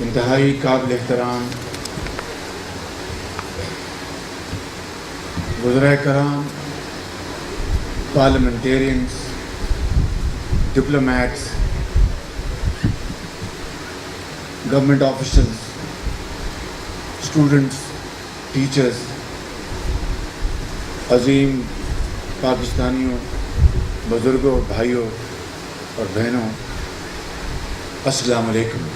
انتہائی قابل احترام وزراء کرام، parliamentarians, diplomats, government officials, students, teachers, عظیم پاکستانیوں، بزرگوں، بھائیوں اور بہنوں، السلام علیکم۔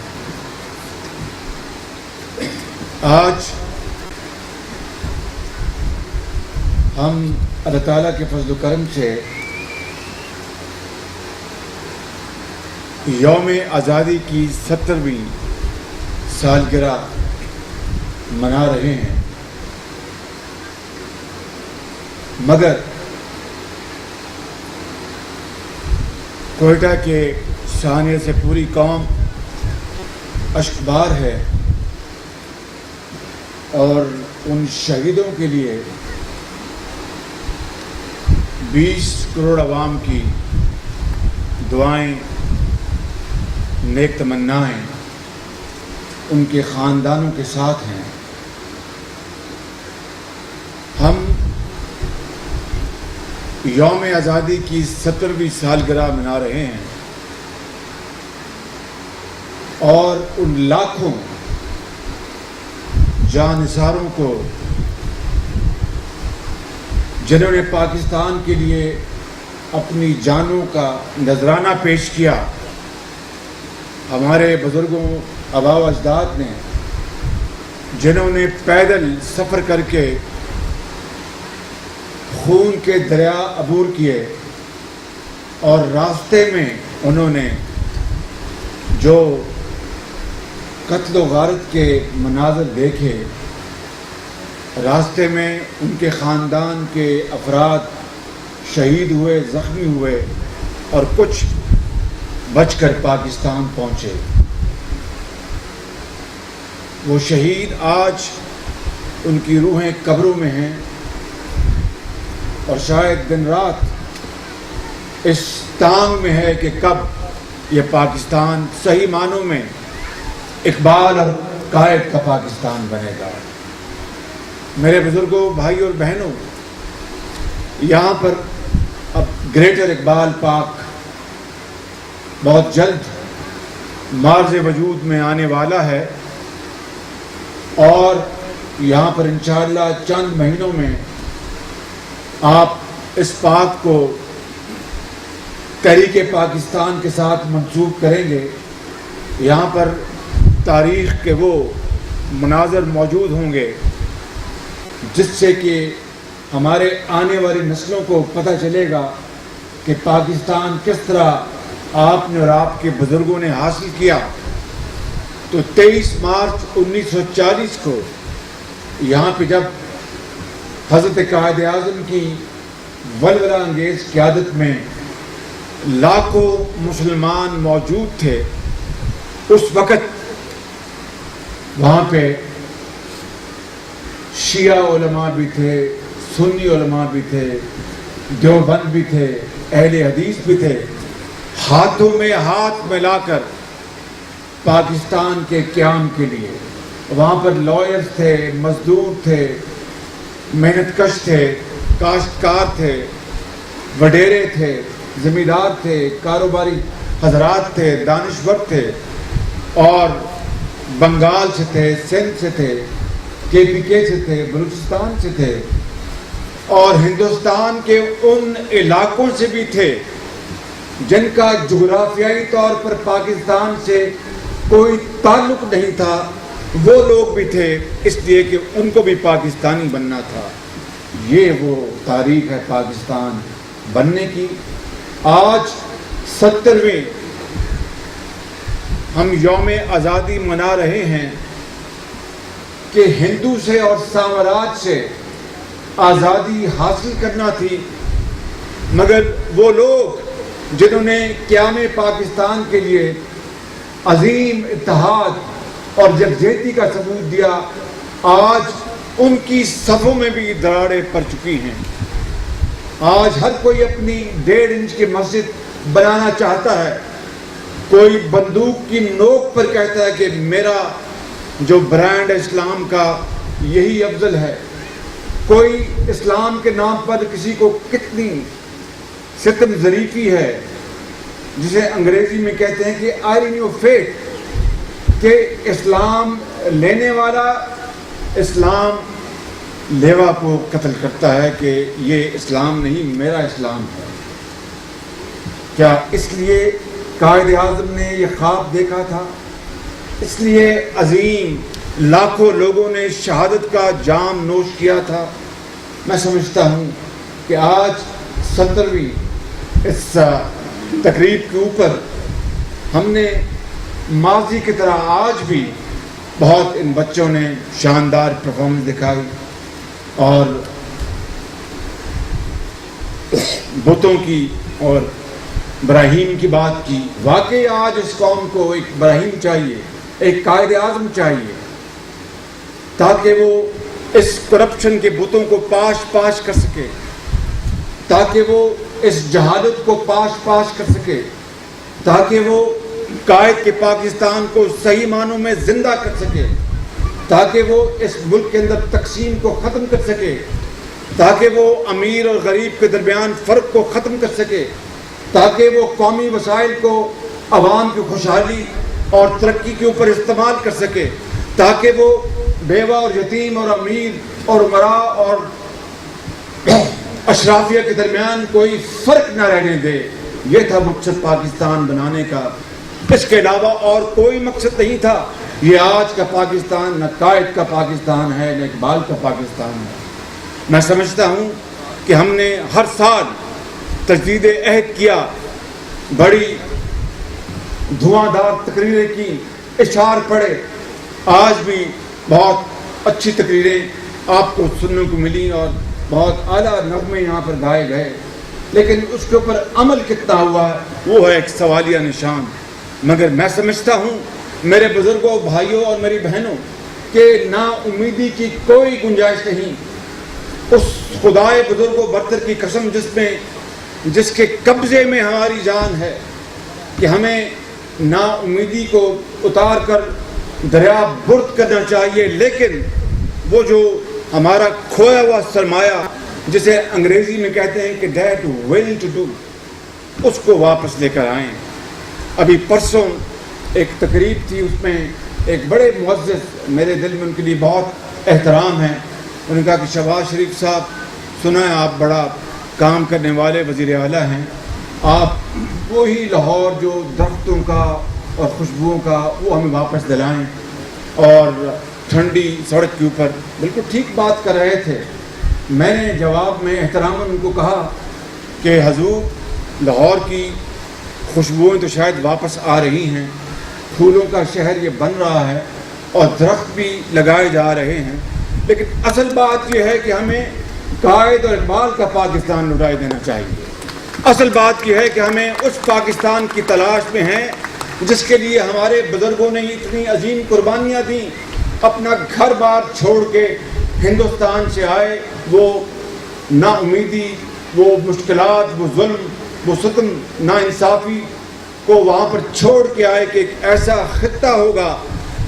آج ہم اللہ تعالیٰ کے فضل و کرم سے یوم آزادی کی 70ویں سالگرہ منا رہے ہیں، مگر کوئٹہ کے سانحے سے پوری قوم اشکبار ہے اور ان شہیدوں کے لیے 20 کروڑ عوام کی دعائیں، نیک تمنائیں ان کے خاندانوں کے ساتھ ہیں۔ ہم یوم آزادی کی 70ویں سالگرہ منا رہے ہیں اور ان لاکھوں جانثاروں کو جنہوں نے پاکستان کے لیے اپنی جانوں کا نذرانہ پیش کیا، ہمارے بزرگوں، آباء و اجداد نے جنہوں نے پیدل سفر کر کے خون کے دریا عبور کیے اور راستے میں انہوں نے جو قتل و غارت کے مناظر دیکھے، راستے میں ان کے خاندان کے افراد شہید ہوئے، زخمی ہوئے اور کچھ بچ کر پاکستان پہنچے، وہ شہید آج ان کی روحیں قبروں میں ہیں اور شاید دن رات اس تانگ میں ہے کہ کب یہ پاکستان صحیح معنوں میں اقبال اور قائد کا پاکستان بنے گا۔ میرے بزرگوں، بھائیوں اور بہنوں، یہاں پر اب گریٹر اقبال پارک بہت جلد معرض وجود میں آنے والا ہے اور یہاں پر انشاءاللہ چند مہینوں میں آپ اس پارک کو تحریک پاکستان کے ساتھ منسوب کریں گے۔ یہاں پر تاریخ کے وہ مناظر موجود ہوں گے جس سے کہ ہمارے آنے والی نسلوں کو پتہ چلے گا کہ پاکستان کس طرح آپ نے اور آپ کے بزرگوں نے حاصل کیا۔ تو 23 مارچ 1940 کو یہاں پہ جب حضرت قائد اعظم کی ولولہ انگیز قیادت میں لاکھوں مسلمان موجود تھے، اس وقت وہاں پہ شیعہ علماء بھی تھے، سنی علماء بھی تھے، دیوبند بھی تھے، اہل حدیث بھی تھے، ہاتھوں میں ہاتھ ملا کر پاکستان کے قیام کے لیے وہاں پر لائرز تھے، مزدور تھے، محنت کش تھے، کاشتکار تھے، وڈیرے تھے، زمیندار تھے، کاروباری حضرات تھے، دانشور تھے اور بنگال سے تھے، سندھ سے تھے، KPK سے تھے، بلوچستان سے تھے اور ہندوستان کے ان علاقوں سے بھی تھے جن کا جغرافیائی طور پر پاکستان سے کوئی تعلق نہیں تھا، وہ لوگ بھی تھے، اس لیے کہ ان کو بھی پاکستانی بننا تھا۔ یہ وہ تاریخ ہے پاکستان بننے کی۔ آج 70ویں ہم یوم آزادی منا رہے ہیں کہ ہندو سے اور سامراج سے آزادی حاصل کرنا تھی، مگر وہ لوگ جنہوں نے قیام پاکستان کے لیے عظیم اتحاد اور یکجہتی کا ثبوت دیا، آج ان کی صفوں میں بھی دراڑیں پڑ چکی ہیں۔ آج ہر کوئی اپنی 1.5 انچ کی مسجد بنانا چاہتا ہے کوئی بندوق کی نوک پر کہتا ہے کہ میرا جو برانڈ ہے اسلام کا یہی افضل ہے، کوئی اسلام کے نام پر کسی کو کتنی ستم ظریفی ہے، جسے انگریزی میں کہتے ہیں کہ آئرنی آف فیٹ، کہ اسلام لینے والا اسلام لیوا کو قتل کرتا ہے کہ یہ اسلام نہیں میرا اسلام ہے۔ کیا اس لیے قائد اعظم نے یہ خواب دیکھا تھا؟ اس لیے عظیم لاکھوں لوگوں نے شہادت کا جام نوش کیا تھا؟ میں سمجھتا ہوں کہ آج 70ویں اس تقریب کے اوپر ہم نے ماضی کی طرح آج بھی بہت ان بچوں نے شاندار پرفارمنس دکھائی اور بتوں کی اور براہیم کی بات کی۔ واقعی آج اس قوم کو ایک براہیم چاہیے، ایک قائد اعظم چاہیے، تاکہ وہ اس کرپشن کے بتوں کو پاش کر سکے، تاکہ وہ اس جہالت کو پاش کر سکے، تاکہ وہ قائد کے پاکستان کو صحیح معنوں میں زندہ کر سکے، تاکہ وہ اس ملک کے اندر تقسیم کو ختم کر سکے، تاکہ وہ امیر اور غریب کے درمیان فرق کو ختم کر سکے، تاکہ وہ قومی وسائل کو عوام کی خوشحالی اور ترقی کے اوپر استعمال کر سکے، تاکہ وہ بیوہ اور یتیم اور امیر اور امراء اور اشرافیہ کے درمیان کوئی فرق نہ رہنے دے۔ یہ تھا مقصد پاکستان بنانے کا، اس کے علاوہ اور کوئی مقصد نہیں تھا۔ یہ آج کا پاکستان نہ قائد کا پاکستان ہے نہ اقبال کا پاکستان ہے۔ میں سمجھتا ہوں کہ ہم نے ہر سال تجدید عہد کیا، بڑی دھواں دار تقریریں کی، اشعار پڑھے، آج بھی بہت اچھی تقریریں آپ کو سننے کو ملی اور بہت اعلیٰ نغمے یہاں پر گائے گئے، لیکن اس کے اوپر عمل کتنا ہوا ہے وہ ہے ایک سوالیہ نشان۔ مگر میں سمجھتا ہوں میرے بزرگوں، بھائیوں اور میری بہنوں کہ نا امیدی کی کوئی گنجائش نہیں۔ اس خدائے بزرگ و برتر کی قسم جس کے قبضے میں ہماری جان ہے کہ ہمیں نا امیدی کو اتار کر دریا برد کرنا چاہیے، لیکن وہ جو ہمارا کھویا ہوا سرمایہ جسے انگریزی میں کہتے ہیں کہ دیٹ ول ٹو ڈو، اس کو واپس لے کر آئیں۔ ابھی پرسوں ایک تقریب تھی، اس میں ایک بڑے معزز، میرے دل میں ان کے لیے بہت احترام ہے، انہوں نے کہا کہ شہباز شریف صاحب سنا ہے آپ بڑا کام کرنے والے وزیر اعلیٰ ہیں، آپ وہی لاہور جو درختوں کا اور خوشبوؤں کا وہ ہمیں واپس دلائیں۔ اور ٹھنڈی سڑک کے اوپر بالکل ٹھیک بات کر رہے تھے۔ میں نے جواب میں احتراماً ان کو کہا کہ حضور لاہور کی خوشبوئیں تو شاید واپس آ رہی ہیں، پھولوں کا شہر یہ بن رہا ہے اور درخت بھی لگائے جا رہے ہیں، لیکن اصل بات یہ ہے کہ ہمیں قائد اور اقبال کا پاکستان لٹائی دینا چاہیے۔ اصل بات یہ ہے کہ ہمیں اس پاکستان کی تلاش میں ہیں جس کے لیے ہمارے بزرگوں نے اتنی عظیم قربانیاں دیں، اپنا گھر بار چھوڑ کے ہندوستان سے آئے، وہ نا امیدی، وہ مشکلات، وہ ظلم، وہ ستم، نا انصافی کو وہاں پر چھوڑ کے آئے کہ ایک ایسا خطہ ہوگا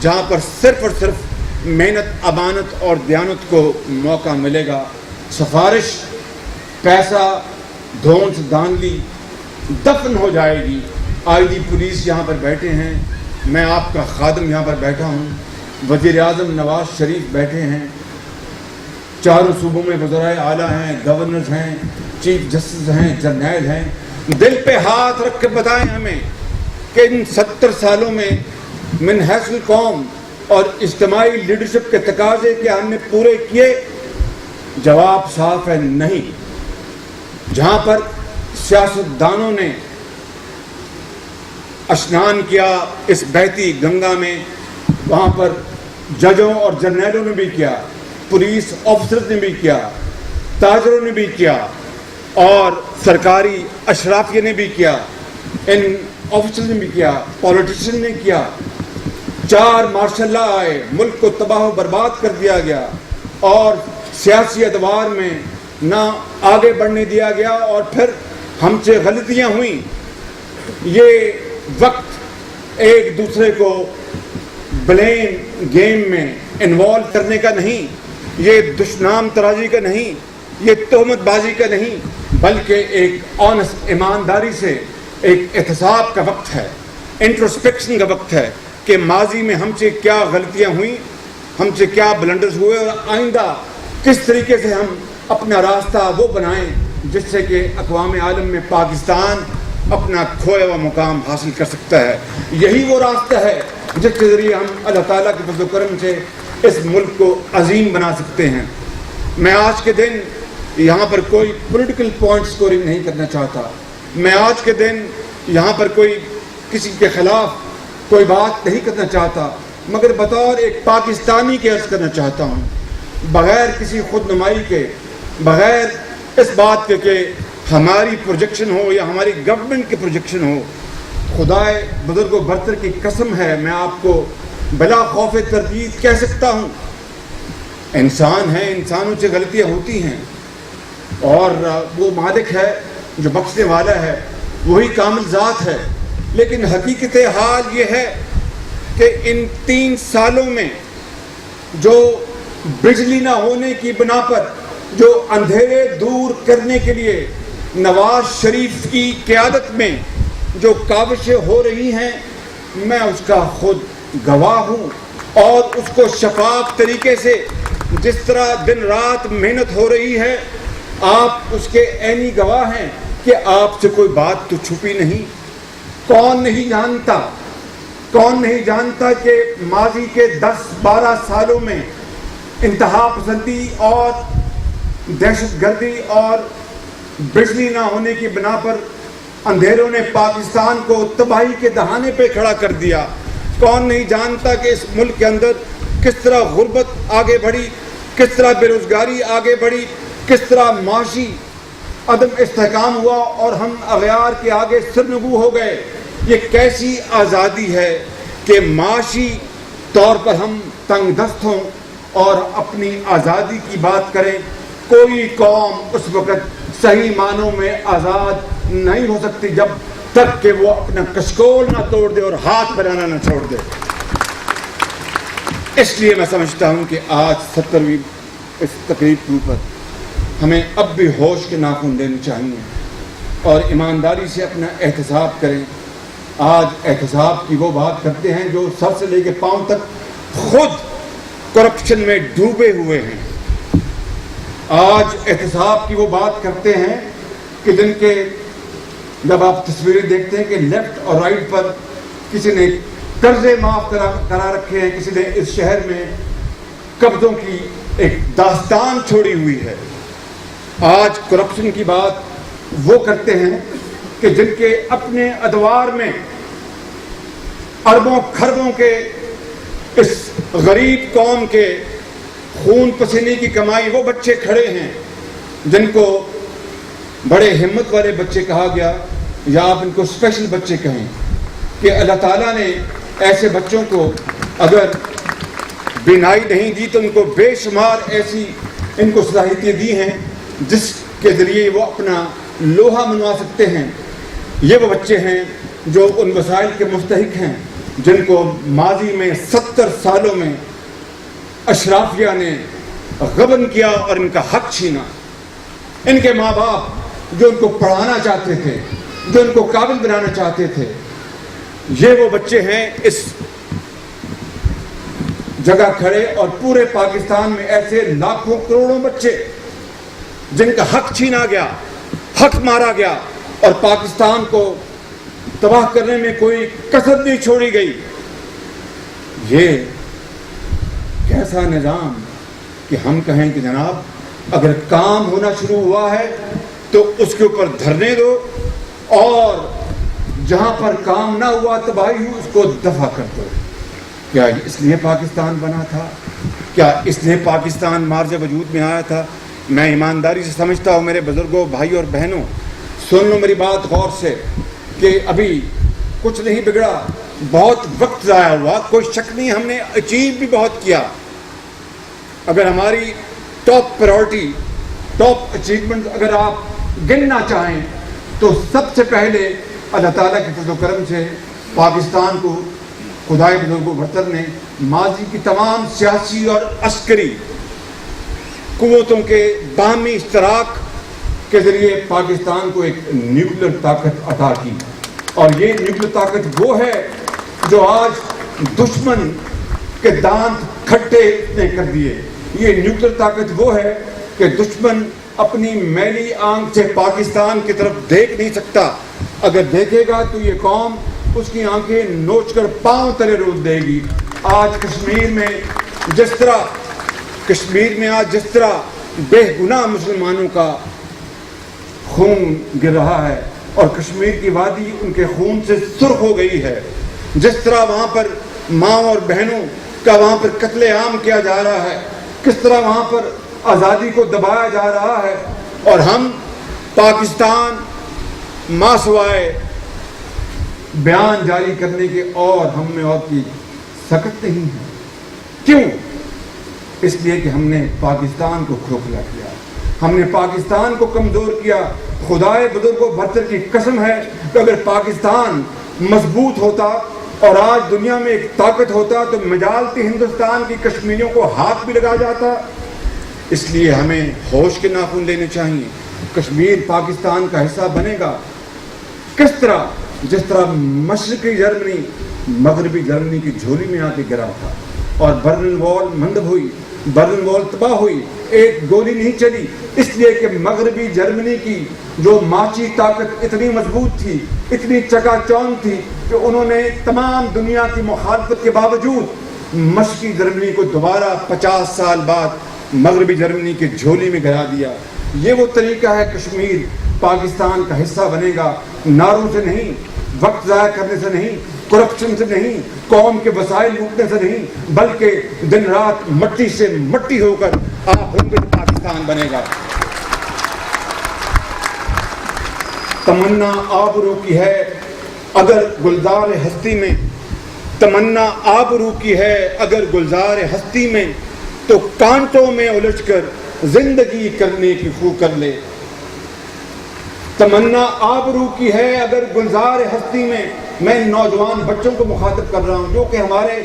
جہاں پر صرف اور صرف محنت، امانت اور دیانت کو موقع ملے گا۔ سفارش، پیسہ، دھونس دھاندلی دفن ہو جائے گی۔ آئی جی پولیس یہاں پر بیٹھے ہیں، میں آپ کا خادم یہاں پر بیٹھا ہوں، وزیر اعظم نواز شریف بیٹھے ہیں، چاروں صوبوں میں وزرائے اعلیٰ ہیں، گورنرز ہیں، چیف جسٹس ہیں، جرنیل ہیں۔ دل پہ ہاتھ رکھ کے بتائیں ہمیں کہ ان 70 سالوں میں من حیث القوم اور اجتماعی لیڈرشپ کے تقاضے کیا ہم نے پورے کیے؟ جواب صاف ہے نہیں۔ جہاں پر سیاستدانوں نے اشنان کیا اس بہتی گنگا میں، وہاں پر ججوں اور جرنیلوں نے بھی کیا، پولیس آفیسرز نے بھی کیا، تاجروں نے بھی کیا اور سرکاری اشرافیہ نے بھی کیا، ان آفیسرز نے بھی کیا، پولیٹیشین نے کیا۔ 4 مارشل اللہ آئے، ملک کو تباہ و برباد کر دیا گیا اور سیاسی ادوار میں نہ آگے بڑھنے دیا گیا اور پھر ہم سے غلطیاں ہوئیں۔ یہ وقت ایک دوسرے کو بلیم گیم میں انوالو کرنے کا نہیں، یہ دشنام ترازی کا نہیں، یہ تہمت بازی کا نہیں، بلکہ ایک آنےسٹ ایمانداری سے ایک احتساب کا وقت ہے، انٹروسپیکشن کا وقت ہے کہ ماضی میں ہم سے کیا غلطیاں ہوئیں، ہم سے کیا بلنڈرز ہوئے، اور آئندہ کس طریقے سے ہم اپنا راستہ وہ بنائیں جس سے کہ اقوام عالم میں پاکستان اپنا کھویا ہوا مقام حاصل کر سکتا ہے۔ یہی وہ راستہ ہے جس کے ذریعے ہم اللہ تعالیٰ کے فضل و کرم سے اس ملک کو عظیم بنا سکتے ہیں۔ میں آج کے دن یہاں پر کوئی پولیٹیکل پوائنٹ سکورنگ نہیں کرنا چاہتا، میں آج کے دن یہاں پر کوئی کسی کے خلاف کوئی بات نہیں کرنا چاہتا، مگر بطور ایک پاکستانی کے عرض کرنا چاہتا ہوں، بغیر کسی خود نمائی کے، بغیر اس بات کے کہ ہماری پروجیکشن ہو یا ہماری گورنمنٹ کی پروجیکشن ہو، خدائے بزرگ و برتر کی قسم ہے، میں آپ کو بلا خوف تردید کہہ سکتا ہوں، انسان ہیں، انسانوں سے غلطیاں ہوتی ہیں، اور وہ مالک ہے جو بخشنے والا ہے، وہی کامل ذات ہے۔ لیکن حقیقت حال یہ ہے کہ ان 3 سالوں میں جو بجلی نہ ہونے کی بنا پر جو اندھیرے دور کرنے کے لیے نواز شریف کی قیادت میں جو کاوشیں ہو رہی ہیں، میں اس کا خود گواہ ہوں، اور اس کو شفاف طریقے سے جس طرح دن رات محنت ہو رہی ہے، آپ اس کے عینی گواہ ہیں کہ آپ سے کوئی بات تو چھپی نہیں۔ کون نہیں جانتا کہ ماضی کے 10-12 سالوں میں انتہا پسندی اور دہشت گردی اور بجلی نہ ہونے کی بنا پر اندھیروں نے پاکستان کو تباہی کے دہانے پہ کھڑا کر دیا۔ کون نہیں جانتا کہ اس ملک کے اندر کس طرح غربت آگے بڑھی، کس طرح بے روزگاری آگے بڑھی، کس طرح معاشی عدم استحکام ہوا اور ہم اغیار کے آگے سرنگو ہو گئے۔ یہ کیسی آزادی ہے کہ معاشی طور پر ہم تنگ دست ہوں اور اپنی آزادی کی بات کریں۔ کوئی قوم اس وقت صحیح معنوں میں آزاد نہیں ہو سکتی جب تک کہ وہ اپنا کشکول نہ توڑ دے اور ہاتھ بنانا نہ چھوڑ دے۔ اس لیے میں سمجھتا ہوں کہ آج 70ویں اس تقریب کے اوپر ہمیں اب بھی ہوش کے ناخن دینے چاہیے اور ایمانداری سے اپنا احتساب کریں۔ آج احتساب کی وہ بات کرتے ہیں جو سر سے لے کے پاؤں تک خود کرپشن میں ڈوبے ہوئے ہیں۔ آج احتساب کی وہ بات کرتے ہیں کہ جن کے جب آپ تصویریں دیکھتے ہیں کہ لیفٹ اور رائٹ پر کسی نے قرضے معاف کرا رکھے ہیں، کسی نے اس شہر میں قبضوں کی ایک داستان چھوڑی ہوئی ہے۔ آج کرپشن کی بات وہ کرتے ہیں کہ جن کے اپنے ادوار میں اربوں کھربوں کے اس غریب قوم کے خون پسینے کی کمائی وہ بچے کھڑے ہیں جن کو بڑے ہمت والے بچے کہا گیا، یا آپ ان کو اسپیشل بچے کہیں، کہ اللہ تعالیٰ نے ایسے بچوں کو اگر بینائی نہیں دی تو ان کو بے شمار ایسی ان کو صلاحیتیں دی ہیں جس کے ذریعے وہ اپنا لوہا منوا سکتے ہیں۔ یہ وہ بچے ہیں جو ان وسائل کے مستحق ہیں جن کو ماضی میں 70 سالوں میں اشرافیہ نے غبن کیا اور ان کا حق چھینا۔ ان کے ماں باپ جو ان کو پڑھانا چاہتے تھے، جو ان کو قابل بنانا چاہتے تھے، یہ وہ بچے ہیں اس جگہ کھڑے، اور پورے پاکستان میں ایسے لاکھوں کروڑوں بچے جن کا حق چھینا گیا، حق مارا گیا، اور پاکستان کو تباہ کرنے میں کوئی کسر نہیں چھوڑی گئی۔ یہ کیسا نظام کہ ہم کہیں کہ جناب اگر کام ہونا شروع ہوا ہے تو اس کے اوپر دھرنے دو، اور جہاں پر کام نہ ہوا تباہی ہو اس کو دفع کر دو۔ کیا اس لیے پاکستان بنا تھا؟ کیا اس لیے پاکستان مارج وجود میں آیا تھا؟ میں ایمانداری سے سمجھتا ہوں میرے بزرگوں، بھائیوں اور بہنوں، سن لو میری بات غور سے کہ ابھی کچھ نہیں بگڑا، بہت وقت ضائع ہوا، کوئی شک نہیں، ہم نے اچیو بھی بہت کیا۔ اگر ہماری ٹاپ پرائورٹی، ٹاپ اچیومنٹ اگر آپ گننا چاہیں تو سب سے پہلے اللہ تعالیٰ کے فضل و کرم سے پاکستان کو خدائے بزرگ و برتر نے ماضی کی تمام سیاسی اور عسکری قوتوں کے باہمی اشتراک کے ذریعے پاکستان کو ایک نیوکلیر طاقت عطا کی، اور یہ نیوکلیر طاقت وہ ہے جو آج دشمن کے دانت کھٹے نے کر دیے۔ یہ نیوکلیر طاقت وہ ہے کہ دشمن اپنی میلی آنکھ سے پاکستان کی طرف دیکھ نہیں سکتا، اگر دیکھے گا تو یہ قوم اس کی آنکھیں نوچ کر پاؤں تلے روک دے گی۔ آج کشمیر میں جس طرح بے گناہ مسلمانوں کا خون گر رہا ہے اور کشمیر کی وادی ان کے خون سے سرخ ہو گئی ہے، جس طرح وہاں پر ماں اور بہنوں کا وہاں پر قتل عام کیا جا رہا ہے، کس طرح وہاں پر آزادی کو دبایا جا رہا ہے، اور ہم پاکستان ماں سوائے بیان جاری کرنے کے اور ہم میں اور کی سکت نہیں ہے۔ کیوں؟ اس لیے کہ ہم نے پاکستان کو کھوکھلا کیا، ہم نے پاکستان کو کمزور کیا۔ خدائے بزرگ و برتر کی قسم ہے کہ اگر پاکستان مضبوط ہوتا اور آج دنیا میں ایک طاقت ہوتا تو مجالتی ہندوستان کی کشمیریوں کو ہاتھ بھی لگا جاتا۔ اس لیے ہمیں ہوش کے ناخن لینے چاہیے۔ کشمیر پاکستان کا حصہ بنے گا کس طرح؟ جس طرح مشرقی جرمنی مغربی جرمنی کی جھولی میں آ کے گرا تھا اور برلن وال منڈب ہوئی، برلن وال تباہ ہوئی، ایک گولی نہیں چلی، اس لیے کہ مغربی جرمنی کی جو ماچی طاقت اتنی مضبوط تھی، اتنی چکا چوند تھی کہ انہوں نے تمام دنیا کی مخالفت کے باوجود مشرقی جرمنی کو دوبارہ 50 سال بعد مغربی جرمنی کی جھولی میں گرا دیا۔ یہ وہ طریقہ ہے، کشمیر پاکستان کا حصہ بنے گا، نعروں سے نہیں، وقت ضائع کرنے سے نہیں، کرپشن سے نہیں، قوم کے وسائل لوٹنے سے نہیں، بلکہ دن رات مٹی سے مٹی ہو کر پاکستان بنے گا۔ تمنا آبرو کی ہے اگر گلزار ہستی میں، تمنا آبرو کی ہے اگر گلزار ہستی میں، تو کانٹوں میں الجھ کر زندگی کرنے کی خو کر لے۔ تمنا آبرو کی ہے اگر گلزار ہستی میں نوجوان بچوں کو مخاطب کر رہا ہوں جو کہ ہمارے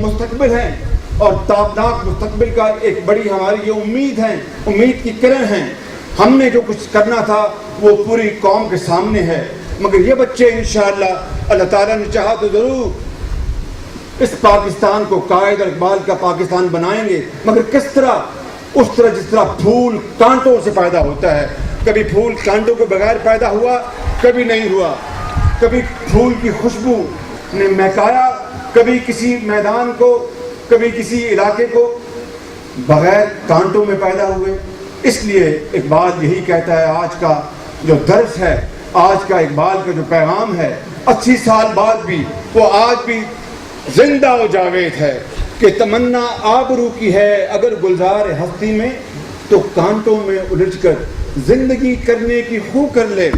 مستقبل ہیں اور تابناک مستقبل کا ایک بڑی ہماری یہ امید ہے، امید کی کرن ہیں۔ ہم نے جو کچھ کرنا تھا وہ پوری قوم کے سامنے ہے، مگر یہ بچے انشاءاللہ اللہ تعالیٰ نے چاہا تو ضرور اس پاکستان کو قائد اور اقبال کا پاکستان بنائیں گے، مگر کس طرح؟ اس طرح جس طرح پھول کانٹوں سے پیدا ہوتا ہے۔ کبھی پھول کانٹوں کے بغیر پیدا ہوا، کبھی نہیں ہوا، کبھی پھول کی خوشبو نے مہکایا، کبھی کسی میدان کو، کبھی کسی علاقے کو، بغیر کانٹوں میں پیدا ہوئے۔ اس لیے اقبال یہی کہتا ہے، آج کا جو درس ہے، آج کا اقبال کا جو پیغام ہے، 80 سال بعد بھی وہ آج بھی زندہ و جاوید ہے کہ تمنا آبرو کی ہے اگر گلزار ہستی میں، تو کانٹوں میں الجھ کر زندگی کرنے کی خو کر لے،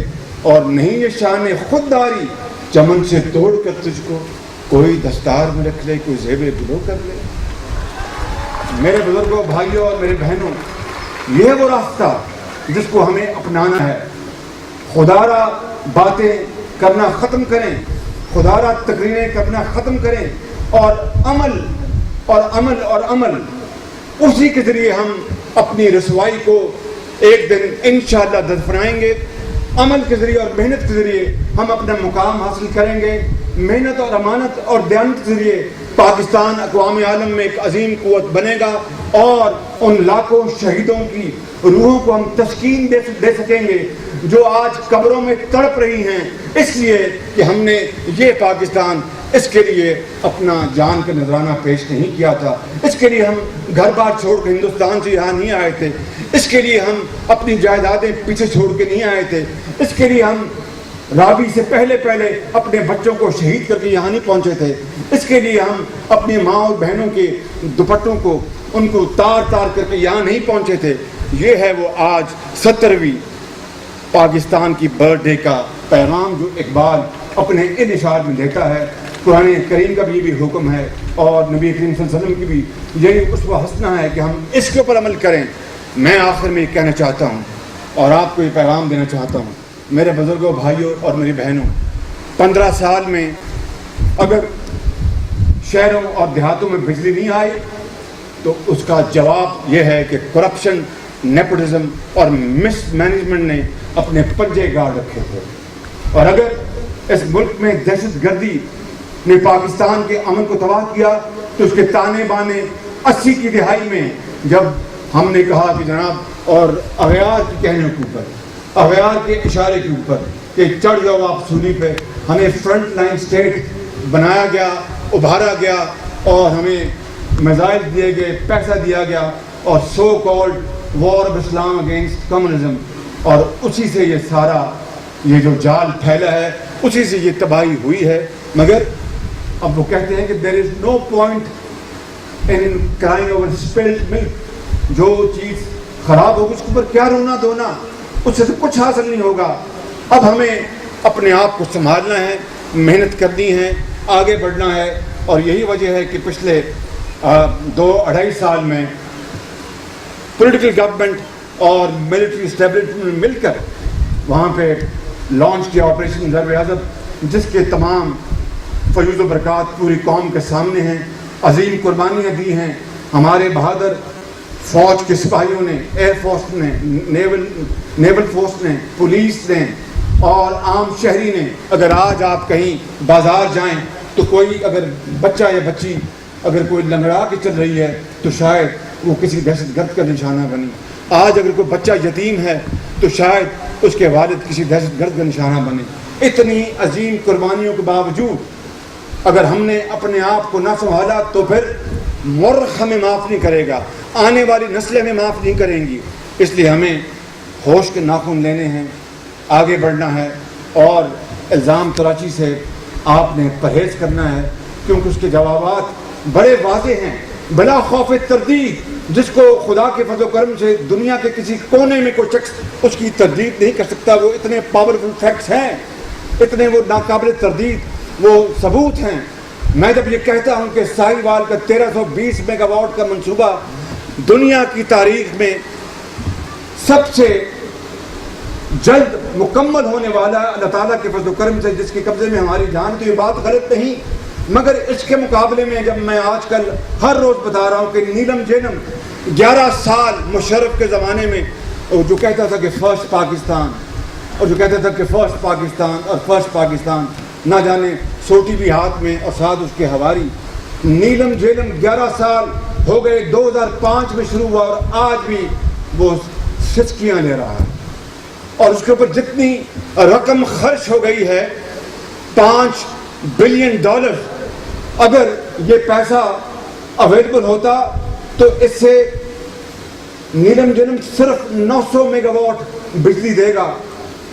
اور نہیں یہ شان خودداری چمن سے توڑ کر تجھ کو کوئی دستار میں رکھ لے، کوئی زیب گلو کر لے۔ میرے بزرگوں، بھائیوں اور میرے بہنوں، یہ ہے وہ راستہ جس کو ہمیں اپنانا ہے۔ خدارہ باتیں کرنا ختم کریں، خدارہ تقریریں کرنا ختم کریں، اور عمل اور عمل اور عمل، اسی کے ذریعے ہم اپنی رسوائی کو ایک دن انشاءاللہ دفنائیں گے۔ عمل کے ذریعے اور محنت کے ذریعے ہم اپنا مقام حاصل کریں گے۔ محنت اور امانت اور دیانت کے ذریعے پاکستان اقوام عالم میں ایک عظیم قوت بنے گا، اور ان لاکھوں شہیدوں کی روحوں کو ہم تسکین دے سکیں گے جو آج قبروں میں تڑپ رہی ہیں، اس لیے کہ ہم نے یہ پاکستان اس کے لیے اپنا جان کا نذرانہ پیش نہیں کیا تھا، اس کے لیے ہم گھر بار چھوڑ کے ہندوستان سے یہاں نہیں آئے تھے، اس کے لیے ہم اپنی جائیدادیں پیچھے چھوڑ کے نہیں آئے تھے، اس کے لیے ہم رابی سے پہلے اپنے بچوں کو شہید کر کے یہاں نہیں پہنچے تھے، اس کے لیے ہم اپنی ماں اور بہنوں کے دوپٹوں کو ان کو تار تار کر کے یہاں نہیں پہنچے تھے۔ یہ ہے وہ آج 70ویں پاکستان کی برتھ ڈے کا پیغام جو اقبال اپنے ان اشعار میں دیتا ہے۔ قرآن کریم کا بھی یہ بھی حکم ہے، اور نبی کریم صلی اللہ علیہ وسلم کی بھی یہی اسوہ حسنہ ہے کہ ہم اس کے اوپر عمل کریں۔ میں آخر میں یہ کہنا چاہتا ہوں اور آپ کو یہ پیغام دینا چاہتا ہوں، میرے بزرگوں، بھائیوں اور میری بہنوں، 15 سال میں اگر شہروں اور دیہاتوں میں بجلی نہیں آئی تو اس کا جواب یہ ہے کہ کرپشن، نیپوٹزم اور مس مینجمنٹ نے اپنے پنجے گاڑ رکھے تھے. اور اگر اس ملک میں دہشت گردی نے پاکستان کے امن کو تباہ کیا تو اس کے تانے بانے 80 کی دہائی میں جب ہم نے کہا کہ جناب، اور اغیار کے کہنے کے اوپر، اغیار کے اشارے کے اوپر کہ چڑھ جاؤ آپ سولی پہ، ہمیں فرنٹ لائن اسٹیٹ بنایا گیا، ابھارا گیا اور ہمیں میزائل دیے گئے، پیسہ دیا گیا اور so called war of Islam against communism, اور اسی سے یہ سارا یہ جو جال پھیلا ہے، اسی سے یہ تباہی ہوئی ہے. مگر اب وہ کہتے ہیں کہ there is no point in crying over spilled milk. جو چیز خراب ہوگی اس کے اوپر کیا رونا دھونا، اس سے تو کچھ حاصل نہیں ہوگا. اب ہمیں اپنے آپ کو سنبھالنا ہے، محنت کرنی ہے، آگے بڑھنا ہے. اور یہی وجہ ہے کہ پچھلے 2-2.5 سال میں پولیٹیکل گورنمنٹ اور ملٹری اسٹیبلشمنٹ نے مل کر وہاں پہ لانچ کیا آپریشن ضرب اعظم، جس کے تمام فیوز و برکات پوری قوم کے سامنے ہیں. عظیم قربانیاں دی ہیں ہمارے بہادر فوج کے سپاہیوں نے، ایئر فورس نے، نیول فورس نے، پولیس نے اور عام شہری نے. اگر آج آپ کہیں بازار جائیں تو کوئی اگر بچہ یا بچی اگر کوئی لنگڑا کے چل رہی ہے تو شاید وہ کسی دہشت گرد کا نشانہ بنی. آج اگر کوئی بچہ یتیم ہے تو شاید اس کے والد کسی دہشت گرد کا نشانہ بنے. اتنی عظیم قربانیوں کے باوجود اگر ہم نے اپنے آپ کو نہ سنبھالا تو پھر مورخ ہمیں معاف نہیں کرے گا، آنے والی نسلیں ہمیں معاف نہیں کریں گی. اس لیے ہمیں ہوش کے ناخن لینے ہیں، آگے بڑھنا ہے اور الزام تراشی سے آپ نے پرہیز کرنا ہے، کیونکہ اس کے جوابات بڑے واضح ہیں. بلا خوف تردید، جس کو خدا کے فضل و کرم سے دنیا کے کسی کونے میں کوئی شخص اس کی تردید نہیں کر سکتا. وہ اتنے پاورفل فیکٹس ہیں، اتنے وہ ناقابل تردید وہ ثبوت ہیں. میں جب یہ کہتا ہوں کہ ساحل وال کا 1320 میگا واٹ کا منصوبہ دنیا کی تاریخ میں سب سے جلد مکمل ہونے والا ہے اللہ تعالیٰ کے فضل و کرم سے، جس کے قبضے میں ہماری جان، تو یہ بات غلط نہیں. مگر اس کے مقابلے میں جب میں آج کل ہر روز بتا رہا ہوں کہ نیلم جینم 11 سال مشرف کے زمانے میں جو کہتا تھا کہ فرسٹ پاکستان، اور جو کہتا تھا کہ فرسٹ پاکستان اور فرسٹ پاکستان، نہ جانے سوٹی بھی ہاتھ میں اور ساتھ اس کے ہواری. نیلم جیلم 11 سال ہو گئے، 2005 میں شروع ہوا اور آج بھی وہ سچکیاں لے رہا ہے. اور اس کے اوپر جتنی رقم خرچ ہو گئی ہے $5 بلین، اگر یہ پیسہ اویلیبل ہوتا تو اس سے نیلم جنم صرف 900 میگا واٹ بجلی دے گا،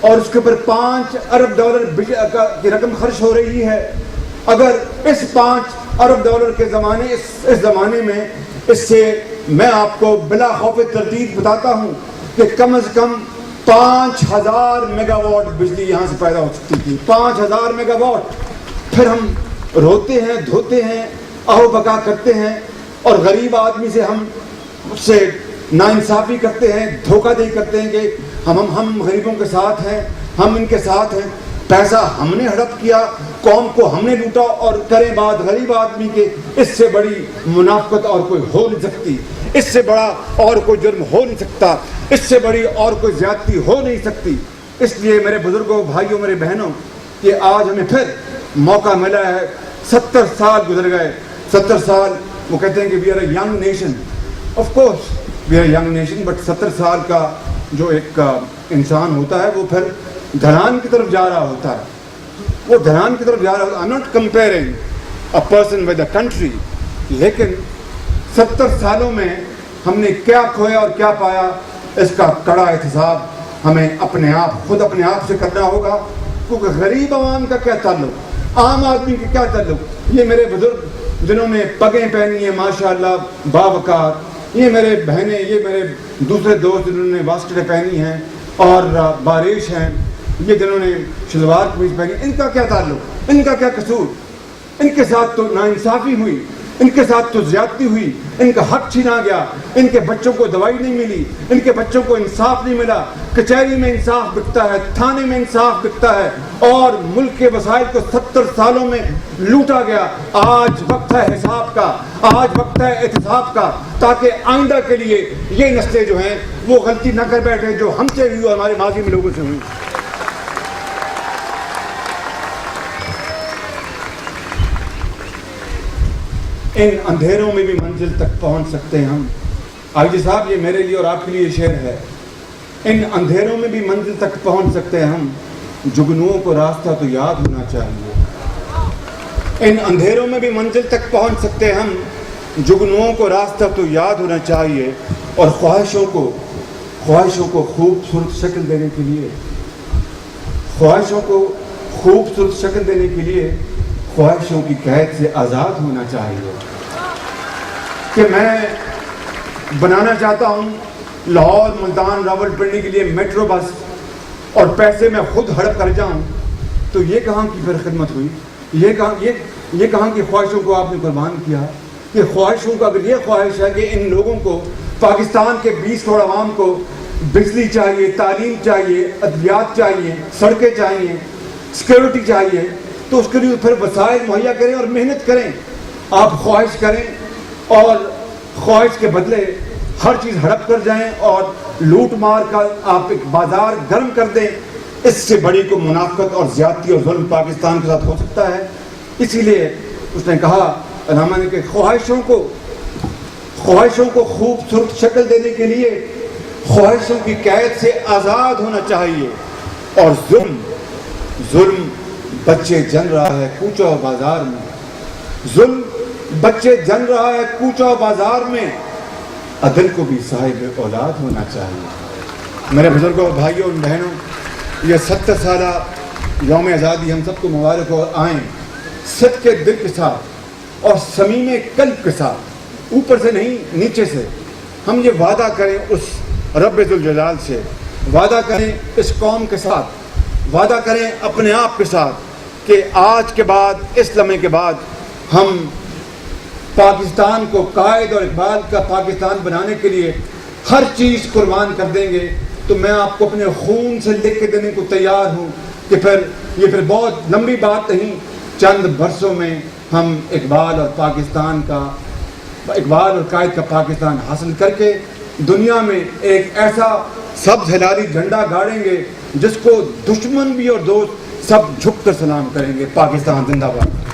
اور اس کے اوپر $5 ارب کی رقم خرچ ہو رہی ہے. اگر اس $5 ارب کے اس زمانے میں اس سے میں آپ کو بلا خوف تردید بتاتا ہوں کہ کم از کم 5000 میگا واٹ بجلی یہاں سے پیدا ہو سکتی تھی. 5000 میگا واٹ. پھر ہم روتے ہیں، دھوتے ہیں، آہو بکا کرتے ہیں، اور غریب آدمی سے ہم اس سے ناانصافی کرتے ہیں، دھوکہ دہی کرتے ہیں کہ ہم غریبوں کے ساتھ ہیں، ہم ان کے ساتھ ہیں. پیسہ ہم نے ہڑپ کیا، قوم کو ہم نے لوٹا، اور کریں بات غریب آدمی کے. اس سے بڑی منافقت اور کوئی ہو نہیں سکتی، اس سے بڑا اور کوئی جرم ہو نہیں سکتا، اس سے بڑی اور کوئی زیادتی ہو نہیں سکتی. اس لیے میرے بزرگوں، بھائیوں، میرے بہنوں، کہ آج ہمیں پھر موقع ملا ہے. 70 سال گزر گئے، 70 سال. وہ کہتے ہیں کہ we are a young nation. Of course we are a young nation, but 70 سال کا جو ایک انسان ہوتا ہے وہ پھر ڈھلان کی طرف جا رہا ہوتا ہے. وہ ڈھلان کی طرف جا رہا ہوتا ہے. I am not comparing a person with a country, لیکن 70 سالوں میں ہم نے کیا کھویا اور کیا پایا، اس کا کڑا احتساب ہمیں اپنے آپ سے کرنا ہوگا. کیونکہ غریب عوام کا کیا تعلق، عام آدمی کا کیا تعلق. یہ میرے بزرگ جنہوں نے پگیں پہنی ہیں ماشاءاللہ باوقار، یہ میرے بہنیں، یہ میرے دوسرے دوست جنہوں نے واسکٹیں پہنی ہیں اور بارش ہیں، یہ جنہوں نے شلوار قمیض پہنی، ان کا کیا تعلق، ان کا کیا قصور. ان کے ساتھ تو ناانصافی ہوئی. ان کے ساتھ تو زیادتی ہوئی، ان کا حق چھینا گیا، ان کے بچوں کو دوائی نہیں ملی، ان کے بچوں کو انصاف نہیں ملا، کچہری میں انصاف بکتا ہے، تھانے میں انصاف بکتا ہے، اور ملک کے وسائل کو 70 سالوں میں لوٹا گیا۔ آج وقت ہے حساب کا، آج وقت ہے احتساب کا، تاکہ آئندہ کے لیے یہ نسلیں جو ہیں وہ غلطی نہ کر بیٹھیں جو ہم سے ہوئی اور ہمارے ماضی میں لوگوں سے ہوئی۔ ان اندھیروں میں بھی منزل تک پہنچ سکتے ہیں ہم۔ آئی جی صاحب، یہ میرے لیے اور آپ کے لیے شعر ہے۔ ان اندھیروں میں بھی منزل تک پہنچ سکتے ہیں ہم، جگنوؤں کو راستہ تو یاد ہونا چاہیے۔ ان اندھیروں میں بھی منزل تک پہنچ سکتے ہیں ہم، جگنوؤں کو راستہ تو یاد ہونا چاہیے، اور خواہشوں کو خوبصورت شکل دینے کے لیے، خواہشوں کو خوبصورت شکل دینے کے لیے خواہشوں کی قید سے آزاد ہونا چاہیے۔ کہ میں بنانا چاہتا ہوں لاہور ملتان راولپنڈی کے لیے میٹرو بس، اور پیسے میں خود ہڑپ کر جاؤں، تو یہ کہاں کی پھر خدمت ہوئی؟ یہ کہاں کی خواہشوں کو آپ نے قربان کیا؟ کہ خواہشوں کا اگر یہ خواہش ہے کہ ان لوگوں کو، پاکستان کے 20 کروڑ عوام کو بجلی چاہیے، تعلیم چاہیے، ادویات چاہیے، سڑکیں چاہیے، سیکورٹی چاہیے، تو اس کے لیے پھر وسائل مہیا کریں اور محنت کریں۔ آپ خواہش کریں اور خواہش کے بدلے ہر چیز ہڑپ کر جائیں اور لوٹ مار کر آپ ایک بازار گرم کر دیں، اس سے بڑی کو منافقت اور زیادتی اور ظلم پاکستان کے ساتھ ہو سکتا ہے۔ اسی لیے اس نے کہا، علامہ نے، کہ خواہشوں کو خوبصورت شکل دینے کے لیے خواہشوں کی قید سے آزاد ہونا چاہیے، اور ظلم بچے جن رہا ہے کوچہ و بازار میں، ظلم بچے جن رہا ہے کوچہ و بازار میں، عدل کو بھی صاحب اولاد ہونا چاہیے۔ میرے بزرگوں، بھائیوں اور بہنوں، یہ 70 سالہ یوم آزادی ہم سب کو مبارک ہو آئیں، صدق کے دل کے ساتھ اور صمیم قلب کے ساتھ، اوپر سے نہیں نیچے سے ہم یہ وعدہ کریں اس رب ذوالجلال سے، وعدہ کریں اس قوم کے ساتھ، وعدہ کریں اپنے آپ کے ساتھ کہ آج کے بعد، اس لمحے کے بعد، ہم پاکستان کو قائد اور اقبال کا پاکستان بنانے کے لیے ہر چیز قربان کر دیں گے۔ تو میں آپ کو اپنے خون سے لکھ کے دینے کو تیار ہوں کہ یہ پھر بہت لمبی بات نہیں، چند برسوں میں ہم اقبال اور قائد کا پاکستان حاصل کر کے دنیا میں ایک ایسا سبز ہلالی جھنڈا گاڑیں گے جس کو دشمن بھی اور دوست سب جھک کر سلام کریں گے۔ پاکستان زندہ باد۔